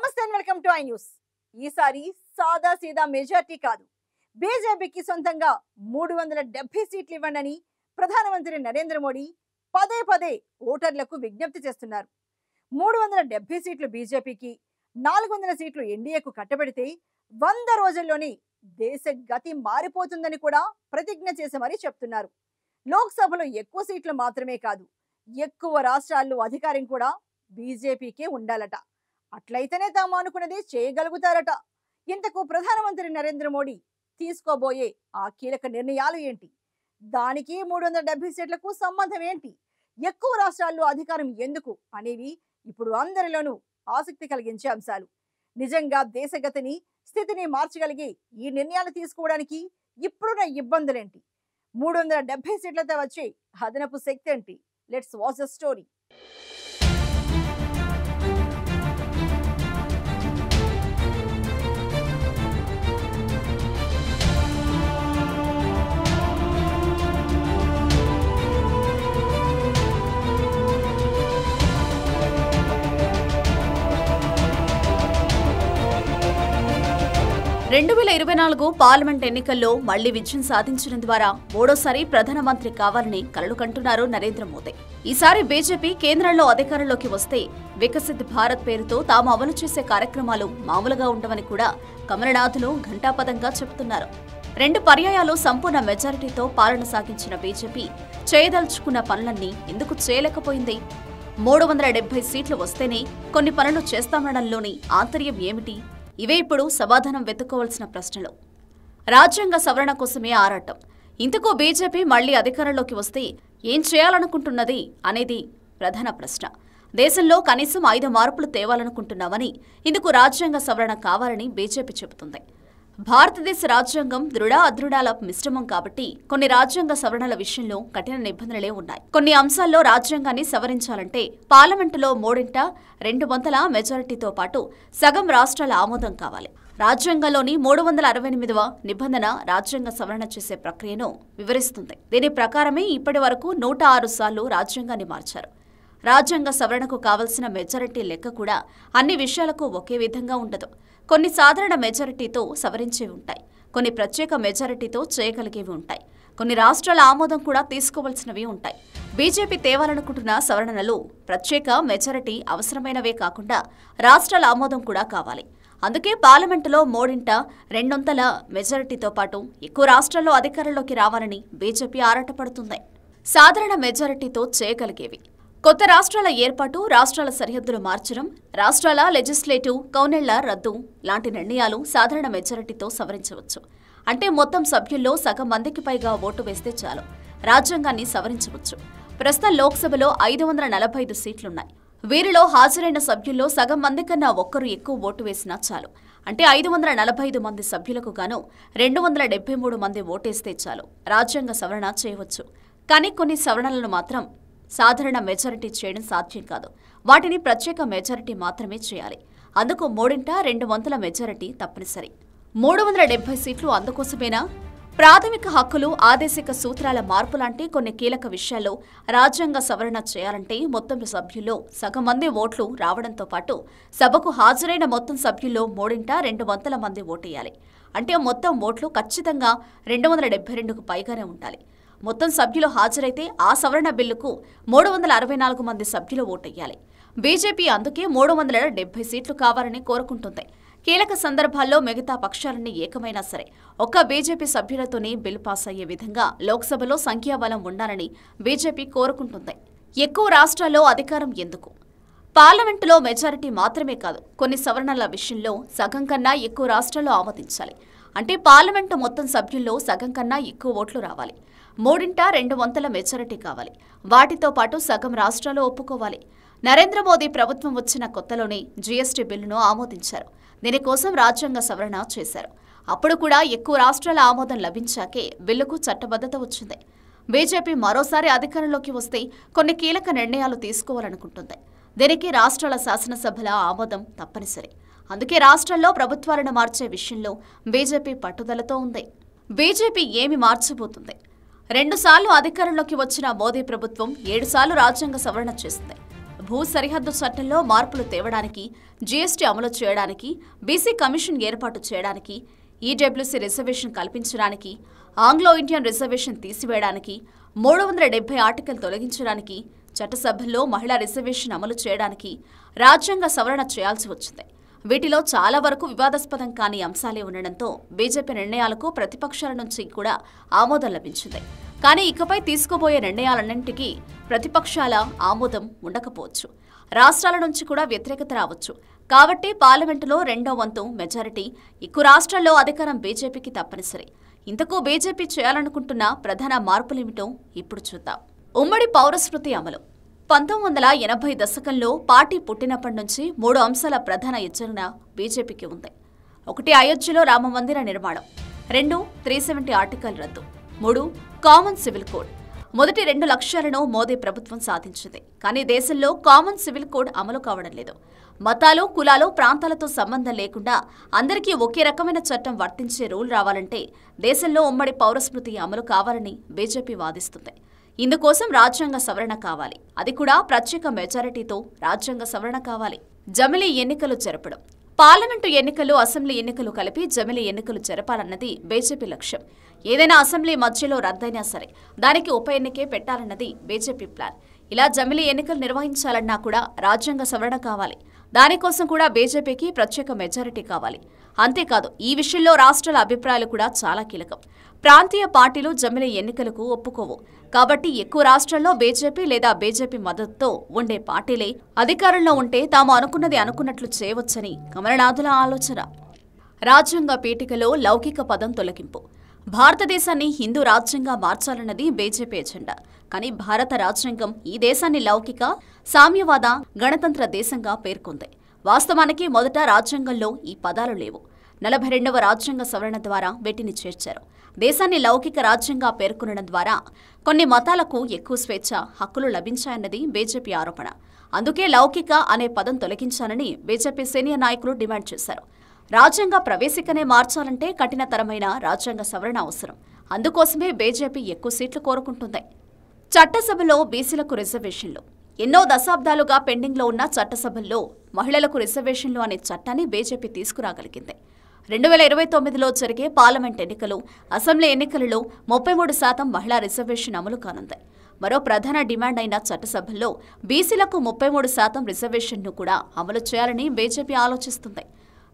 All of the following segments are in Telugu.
నమస్తే and welcome to I news. ఈసారి సాదా సీదా మెజార్టీ కాదు, బీజేపీకి సొంతంగా 370 సీట్లు ఇవ్వండి ప్రధానమంత్రి నరేంద్ర మోడీ పదే పదే ఓటర్లకు విజ్ఞప్తి చేస్తున్నారు. 370 సీట్లు బీజేపీకి, 400 సీట్లు ఎన్డీఏకు కట్టబెడితే 100 రోజుల్లోనే దేశ గతి మారిపోతుందని కూడా ప్రతిజ్ఞ చేసి మరీ చెప్తున్నారు. లోక్సభలో ఎక్కువ సీట్లు మాత్రమే కాదు, ఎక్కువ రాష్ట్రాల్లో అధికారం కూడా బీజేపీకే ఉండాలట. అట్లయితేనే తాము అనుకున్నది చేయగలుగుతారట. ఇంతకు ప్రధానమంత్రి నరేంద్ర మోడీ తీసుకోబోయే ఆ కీలక నిర్ణయాలు ఏంటి? దానికి 370 సీట్లకు సంబంధం ఏంటి? ఎక్కువ రాష్ట్రాల్లో అధికారం ఎందుకు అనేవి ఇప్పుడు అందరిలోనూ ఆసక్తి కలిగించే అంశాలు. నిజంగా దేశగతిని, స్థితిని మార్చగలిగే ఈ నిర్ణయాలు తీసుకోవడానికి ఇప్పుడున్న ఇబ్బందులేంటి? 370 సీట్లతో వచ్చే అదనపు శక్తి ఏంటి? Let's watch the story. రెండు 2024 పార్లమెంట్ ఎన్నికల్లో మళ్లీ విజయం సాధించడం ద్వారా మూడోసారి ప్రధానమంత్రి కావాలని కలలు కంటున్నారు నరేంద్ర మోదీ. ఈసారి బీజేపీ కేంద్రంలో అధికారంలోకి వస్తే వికసిత్ భారత్ పేరుతో తాము అమలు చేసే కార్యక్రమాలు మామూలుగా ఉండవని కూడా కమలనాథులు ఘంటాపదంగా చెబుతున్నారు. 2 పర్యాయాలు సంపూర్ణ మెజారిటీతో పాలన సాగించిన బీజేపీ చేయదలుచుకున్న పనులన్నీ ఎందుకు చేయలేకపోయింది? 370 సీట్లు వస్తేనే కొన్ని పనులు చేస్తామనడంలోని ఆంతర్యం ఏమిటి? ఇవే ఇప్పుడు సమాధానం వెతుక్కోవాల్సిన ప్రశ్నలు. రాజ్యాంగ సవరణ కోసమే ఆరాటం. ఇంతకు బీజేపీ మళ్లీ అధికారంలోకి వస్తే ఏం చేయాలనుకుంటున్నది అనేది ప్రధాన ప్రశ్న. దేశంలో కనీసం 5 మార్పులు తేవాలనుకుంటున్నామని, ఇందుకు రాజ్యాంగ సవరణ కావాలని బీజేపీ చెబుతుంది. భారతదేశ రాజ్యాంగం దృఢ అదృఢాల మిశ్రమం కాబట్టి కొన్ని రాజ్యాంగ సవరణల విషయంలో కఠిన నిబంధనలే ఉన్నాయి. కొన్ని అంశాల్లో రాజ్యాంగాన్ని సవరించాలంటే పార్లమెంటులో 3/2 మెజారిటీతో పాటు సగం రాష్ట్రాల ఆమోదం కావాలి. రాజ్యాంగంలోని 368వ నిబంధన రాజ్యాంగ సవరణ చేసే ప్రక్రియను వివరిస్తుంది. దీని ప్రకారమే ఇప్పటి వరకు 106 సార్లు రాజ్యాంగాన్ని మార్చారు. రాజ్యాంగ సవరణకు కావలసిన మెజారిటీ లెక్క కూడా అన్ని విషయాలకు ఒకే విధంగా ఉండదు. కొన్ని సాధారణ మెజారిటీతో సవరించేవి ఉంటాయి, కొన్ని ప్రత్యేక మెజారిటీతో చేయగలిగేవి ఉంటాయి, కొన్ని రాష్ట్రాల ఆమోదం కూడా తీసుకోవాల్సినవి ఉంటాయి. బీజేపీ తేవాలనుకుంటున్న సవరణలు ప్రత్యేక మెజారిటీ అవసరమైనవే కాకుండా రాష్ట్రాల ఆమోదం కూడా కావాలి. అందుకే పార్లమెంటులో 3/2 మెజారిటీతో పాటు ఎక్కువ రాష్ట్రాల్లో అధికారంలోకి రావాలని బీజేపీ ఆరాటపడుతుంది. సాధారణ మెజారిటీతో చేయగలిగేవి: కొత్త రాష్ట్రాల ఏర్పాటు, రాష్ట్రాల సరిహద్దులు మార్చడం, రాష్ట్రాల లెజిస్లేటివ్ కౌన్సిళ్ల రద్దు లాంటి నిర్ణయాలు సాధారణ మెజారిటీతో సవరించవచ్చు. అంటే మొత్తం సభ్యుల్లో సగం మందికి పైగా ఓటు వేస్తే చాలు, రాజ్యాంగాన్ని సవరించవచ్చు. ప్రస్తుతం లోక్సభలో 545 సీట్లున్నాయి. వీరిలో హాజరైన సభ్యుల్లో సగం మంది కన్నా ఒక్కరు ఎక్కువ ఓటు వేసినా చాలు. అంటే 545 మంది సభ్యులకు గాను 273 మంది ఓటేస్తే చాలు, రాజ్యాంగ సవరణ చేయవచ్చు. కానీ కొన్ని సవరణలను మాత్రం సాధారణ మెజారిటీ చేయడం సాధ్యం కాదు. వాటిని ప్రత్యేక మెజారిటీ మాత్రమే చేయాలి. అందుకు 3/2 మెజారిటీ తప్పనిసరి. 370 సీట్లు అందుకోసమేనా? ప్రాథమిక హక్కులు, ఆదేశిక సూత్రాల మార్పు లాంటి కొన్ని కీలక విషయాల్లో రాజ్యాంగ సవరణ చేయాలంటే మొత్తం సభ్యుల్లో సగం మంది ఓట్లు రావడంతో పాటు సభకు హాజరైన మొత్తం సభ్యుల్లో 3/2 మంది ఓటేయాలి. అంటే మొత్తం ఓట్లు ఖచ్చితంగా 272కు పైగానే ఉండాలి. మొత్తం సభ్యులు హాజరైతే ఆ సవరణ బిల్లుకు 364 మంది సభ్యులు ఓటెయ్యాలి. బీజేపీ అందుకే 370 సీట్లు కావాలని కోరుకుంటుంది. కీలక సందర్భాల్లో మిగతా పక్షాలన్నీ ఏకమైనా సరే ఒక్క బీజేపీ సభ్యులతోనే బిల్లు పాస్ అయ్యే విధంగా లోక్సభలో సంఖ్యాబలం ఉండాలని బీజేపీ కోరుకుంటుంది. ఎక్కువ రాష్ట్రాల్లో అధికారం ఎందుకు? పార్లమెంటులో మెజారిటీ మాత్రమే కాదు, కొన్ని సవరణల విషయంలో సగం కన్నా ఎక్కువ రాష్ట్రాల్లో ఆమోదించాలి. అంటే పార్లమెంటు మొత్తం సభ్యుల్లో సగం కన్నా ఎక్కువ ఓట్లు రావాలి. 3/2 మెజారిటీ కావాలి. వాటితో పాటు సగం రాష్ట్రాలు ఒప్పుకోవాలి. నరేంద్ర మోదీ ప్రభుత్వం వచ్చిన కొత్తలోనే జీఎస్టీ బిల్లును ఆమోదించారు. దీనికోసం రాజ్యాంగ సవరణ చేశారు. అప్పుడు కూడా ఎక్కువ రాష్ట్రాల ఆమోదం లభించాకే బిల్లుకు చట్టబద్ధత వచ్చింది. బీజేపీ మరోసారి అధికారంలోకి వస్తే కొన్ని కీలక నిర్ణయాలు తీసుకోవాలనుకుంటుంది. దీనికి రాష్ట్రాల శాసనసభల ఆమోదం తప్పనిసరి. అందుకే రాష్ట్రాల్లో ప్రభుత్వాలను మార్చే విషయంలో బీజేపీ పట్టుదలతో ఉంది. బీజేపీ ఏమి మార్చబోతుంది? 2 సార్లు అధికారంలోకి వచ్చిన మోదీ ప్రభుత్వం 7 సార్లు రాజ్యాంగ సవరణ చేసింది. భూ సరిహద్దు చట్టంలో మార్పులు తేవడానికి, జీఎస్టీ అమలు చేయడానికి, బీసీ కమిషన్ ఏర్పాటు చేయడానికి, ఈడబ్ల్యూసీ రిజర్వేషన్ కల్పించడానికి, ఆంగ్లో ఇండియన్ రిజర్వేషన్ తీసివేయడానికి, 370 ఆర్టికల్ తొలగించడానికి, చట్టసభల్లో మహిళా రిజర్వేషన్ అమలు చేయడానికి రాజ్యాంగ సవరణ చేయాల్సి వచ్చింది. వీటిలో చాలా వరకు వివాదాస్పదం కాని అంశాలే ఉండడంతో బీజేపీ నిర్ణయాలకు ప్రతిపక్షాల నుంచి కూడా ఆమోదం లభించింది. కానీ ఇకపై తీసుకోబోయే నిర్ణయాలన్నింటికీ ప్రతిపక్షాల ఆమోదం ఉండకపోవచ్చు. రాష్ట్రాల నుంచి కూడా వ్యతిరేకత రావచ్చు. కాబట్టి పార్లమెంటులో 2వ వంతు మెజారిటీ ఎక్కువ రాష్ట్రాల్లో అధికారం బీజేపీకి తప్పనిసరి. ఇంతకు బీజేపీ చేయాలనుకుంటున్న ప్రధాన మార్పులేమిటో ఇప్పుడు చూద్దాం. ఉమ్మడి పౌరస్మృతి అమలు. 1980 దశకంలో పార్టీ పుట్టినప్పటి నుంచి 3 అంశాల ప్రధాన ఎజెండా బీజేపీకి ఉంది. 1. అయోధ్యలో రామమందిర నిర్మాణం. 2. 370 ఆర్టికల్ రద్దు. 3. Common civil code. మొదటి 2 లక్ష్యాలను మోదీ ప్రభుత్వం సాధించింది. కానీ దేశంలో కామన్ సివిల్ కోడ్ అమలు కావడం లేదు. మతాలు, కులాలు, ప్రాంతాలతో సంబంధం లేకుండా అందరికీ ఒకే రకమైన చట్టం వర్తించే రూల్ రావాలంటే దేశంలో ఉమ్మడి పౌరస్మృతి అమలు కావాలని బీజేపీ వాదిస్తుంది. ఇందుకోసం రాజ్యాంగ సవరణ కావాలి. అది కూడా ప్రత్యేక మెజారిటీతో రాజ్యాంగ సవరణ కావాలి. జమిలీ ఎన్నికలు జరపడం. పార్లమెంటు ఎన్నికలు, అసెంబ్లీ ఎన్నికలు కలిపి జమిలీ ఎన్నికలు జరపాలన్నది బీజేపీ లక్ష్యం. ఏదైనా అసెంబ్లీ మధ్యలో రద్దయినా సరే దానికి ఉప ఎన్నికే పెట్టాలన్నది బీజేపీ ప్లాన్. ఇలా జమిలీ ఎన్నికలు నిర్వహించాలన్నా కూడా రాజ్యాంగ సవరణ కావాలి. దానికోసం కూడా బీజేపీకి ప్రత్యేక మెజారిటీ కావాలి. అంతేకాదు, ఈ విషయంలో రాష్ట్రాల అభిప్రాయాలు కూడా చాలా కీలకం. ప్రాంతీయ పార్టీలు జమిలీ ఎన్నికలకు ఒప్పుకోవు. కాబట్టి ఎక్కువ రాష్ట్రాల్లో బీజేపీ లేదా బీజేపీ మద్దతుతో ఉండే పార్టీలే అధికారంలో ఉంటే తాము అనుకున్నది అనుకున్నట్లు చేయవచ్చని కమలనాథుల ఆలోచన. రాజ్యాంగ పీఠికలో లౌకిక పదం తొలగింపు. భారతదేశాన్ని హిందూ రాజ్యంగా మార్చాలన్నది బీజేపీ ఎజెండా. కానీ భారత రాజ్యాంగం ఈ దేశాన్ని లౌకిక, సామ్యవాద, గణతంత్ర దేశంగా పేర్కొంది. వాస్తవానికి మొదట రాజ్యాంగంలో ఈ పదాలు లేవు. 42వ రాజ్యాంగ సవరణ ద్వారా వీటిని చేర్చారు. దేశాన్ని లౌకిక రాజ్యంగా పేర్కొనడం ద్వారా కొన్ని మతాలకు ఎక్కువ స్వేచ్ఛ, హక్కులు లభించాయన్నది బీజేపీ ఆరోపణ. అందుకే లౌకిక అనే పదం తొలగించాలని బీజేపీ సీనియర్ నాయకులు డిమాండ్ చేశారు. రాజ్యాంగ ప్రవేశికనే మార్చాలంటే కఠినతరమైన రాజ్యాంగ సవరణ అవసరం. అందుకోసమే బీజేపీ ఎక్కువ సీట్లు కోరుకుంటుంది. చట్టసభలో బీసీలకు రిజర్వేషన్లు. ఎన్నో దశాబ్దాలుగా పెండింగ్లో ఉన్న చట్టసభల్లో మహిళలకు రిజర్వేషన్లు అనే చట్టాన్ని బీజేపీ తీసుకురాగలిగింది. 2029లో జరిగే పార్లమెంట్ ఎన్నికలు, అసెంబ్లీ ఎన్నికలలో 33% మహిళా రిజర్వేషన్ అమలు కానుంది. మరో ప్రధాన డిమాండ్ అయిన చట్టసభల్లో బీసీలకు 33% రిజర్వేషన్ను కూడా అమలు చేయాలని బీజేపీ ఆలోచిస్తుంది.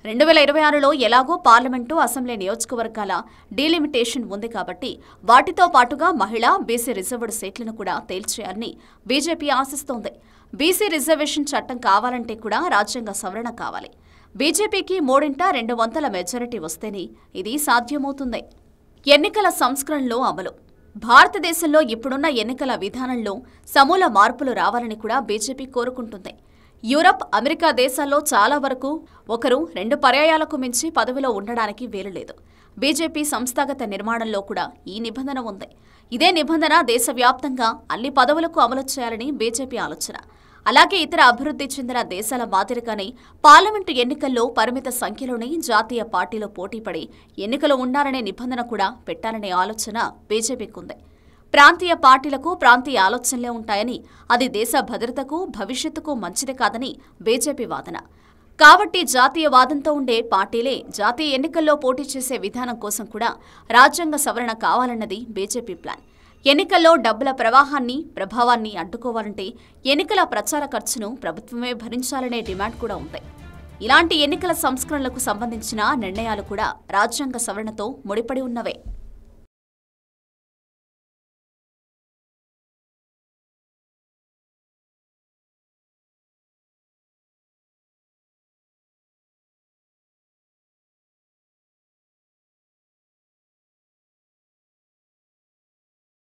2026లో ఎలాగో పార్లమెంటు, అసెంబ్లీ నియోజకవర్గాల డీలిమిటేషన్ ఉంది కాబట్టి వాటితో పాటుగా మహిళా, బీసీ రిజర్వ్డ్ సీట్లను కూడా తేల్చేయాలని బీజేపీ ఆశిస్తోంది. బీసీ రిజర్వేషన్ చట్టం కావాలంటే కూడా రాజ్యాంగ సవరణ కావాలి. బీజేపీకి 3/2 మెజారిటీ వస్తేనే ఇది సాధ్యమవుతుంది. ఎన్నికల సంస్కరణలో అమలు. భారతదేశంలో ఇప్పుడున్న ఎన్నికల విధానంలో సమూల మార్పులు రావాలని కూడా బీజేపీ కోరుకుంటుంది. యూరప్, అమెరికా దేశాల్లో చాలా వరకు ఒకరు 2 పర్యాయాలకు మించి పదవిలో ఉండడానికి వీలులేదు. బీజేపీ సంస్థాగత నిర్మాణంలో కూడా ఈ నిబంధన ఉంది. ఇదే నిబంధన దేశవ్యాప్తంగా అన్ని పదవులకు అమలు చేయాలని బీజేపీ ఆలోచన. అలాగే ఇతర అభివృద్ధి చెందిన దేశాల మాదిరిగానే పార్లమెంటు ఎన్నికల్లో పరిమిత సంఖ్యలోనే జాతీయ పార్టీలు పోటీపడి ఎన్నికలు ఉండాలనే నిబంధన కూడా పెట్టాలనే ఆలోచన బీజేపీకి ఉంది. ప్రాంతీయ పార్టీలకు ప్రాంతీయ ఆలోచనలే ఉంటాయని, అది దేశ భద్రతకు, భవిష్యత్తుకు మంచిది కాదని బీజేపీ వాదన. కాబట్టి జాతీయవాదంతో ఉండే పార్టీలే జాతీయ ఎన్నికల్లో పోటీ చేసే విధానం కోసం కూడా రాజ్యాంగ సవరణ కావాలన్నది బీజేపీ ప్లాన్. ఎన్నికల్లో డబ్బుల ప్రవాహాన్ని, ప్రభావాన్ని అడ్డుకోవాలంటే ఎన్నికల ప్రచార ఖర్చును ప్రభుత్వమే భరించాలనే డిమాండ్ కూడా ఉంది. ఇలాంటి ఎన్నికల సంస్కరణలకు సంబంధించిన నిర్ణయాలు కూడా రాజ్యాంగ సవరణతో ముడిపడి ఉన్నవే.